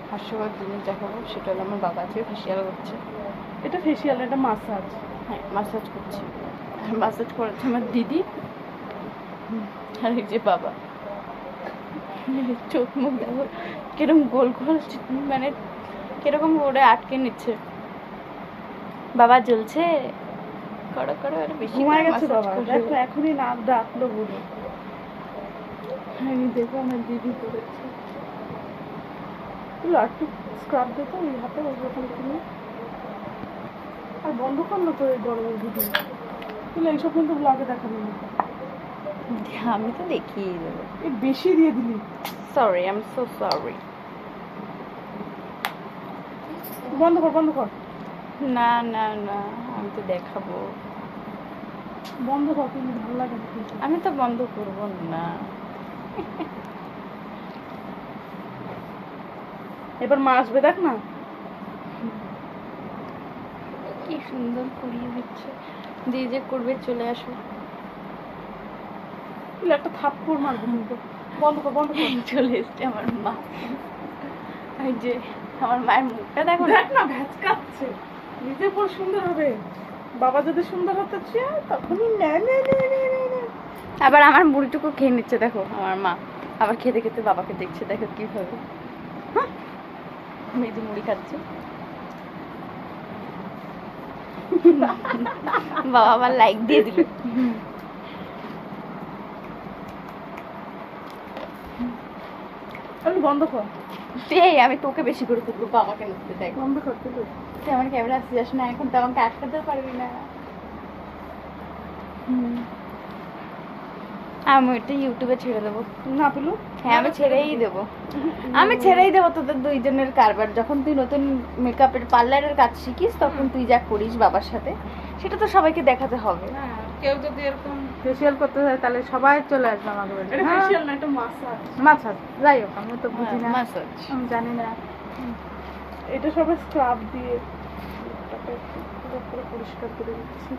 হাস্যকর জিনিস দেখাবো, সেটা হলো আমার বাবা আজকে ফেসিয়াল করছে। এটা ফেসিয়াল, এটা মাসাজ। হ্যাঁ, মাসাজ করছি। আর মাসাজ করাচ্ছে আমার দিদি আর এই যে বাবা। চোখ মুখ দেখো কিরকম গোল গোল, মানে কিরকম ওরে আটকে নিচ্ছে। বাবা জ্বলছে, করো করো, আর বেশি ঘুমায় গেছে massage বাবা, করবে। দেখো এখনই না ডাকলো বলে। আমি দেখো আমার দিদি করেছে। তুই একটু স্ক্রাব দিত ওই হাতে, ওই রকম তুমি আর বন্ধ করলো তো এই গরমের ভিডিও। তুই এইসব কিন্তু ব্লগে দেখাবি না। আমি তো দেখিয়ে দেবো। এই বেশি দিয়ে দিলি। Sorry, I am so sorry. বন্ধ কর, বন্ধ কর, না না না, আমি তো দেখাবো। বন্ধ কর, তুমি ভালো লাগে না কিন্তু। আমি তো বন্ধ করবো না। এবার মা আসবে দেখ না। কি সুন্দর করিয়ে দিচ্ছে। যে যে করবে চলে আসো। তুই একটা থাপ্পড় মারবো কিন্তু। বন্ধ কর, বন্ধ কর। চলে এসছে আমার মা। এই যে আমার মায়ের মুখটা দেখো না। দেখ না ভ্যাচকাচ্ছে। নিজে পর সুন্দর হবে, বাবা যদি সুন্দর হতে চায় তখনই না না না না না না। আবার আমার মুড়িটুকু খেয়ে নিচ্ছে দেখো আমার মা। আবার খেতে খেতে বাবাকে দেখছে, দেখো কিভাবে। হ্যাঁ, মেয়েদি মুড়ি খাচ্ছে। বাবা আবার লাইক দিয়ে দিল। আমি বন্ধ কর, সেই আমি তোকে বেশি করে তুলবো বাবাকে নাচতে দেখ। বন্ধ কর তুই। তুই আমার ক্যামেরা আসতে যাস না, এখন তো আমাকে আটকাতেও পারবি না। আমি এটা ইউটিউবে ছেড়ে দেবো। না পেলু। হ্যাঁ, আমি ছেড়েই দেবো। আমি ছেড়েই দেবো তোদের দুইজনের কারবার। যখন তুই নতুন মেকআপের পার্লারের কাজ শিখিস, তখন তুই যা করিস বাবার সাথে, সেটা তো সবাইকে দেখাতে হবে। কেউ যদি এরকম ফেসিয়াল করতে চায় তাহলে সবাই চলে আসবে আমাকে বলবে। এটা ফেসিয়াল না, এটা মাসাজ। মাসাজ, যাই হোক আমি তো বুঝি না, মাসাজ। আমি জানি না। এটা সবাই স্ক্রাব দিয়ে পুরো পরিষ্কার করে দিচ্ছি।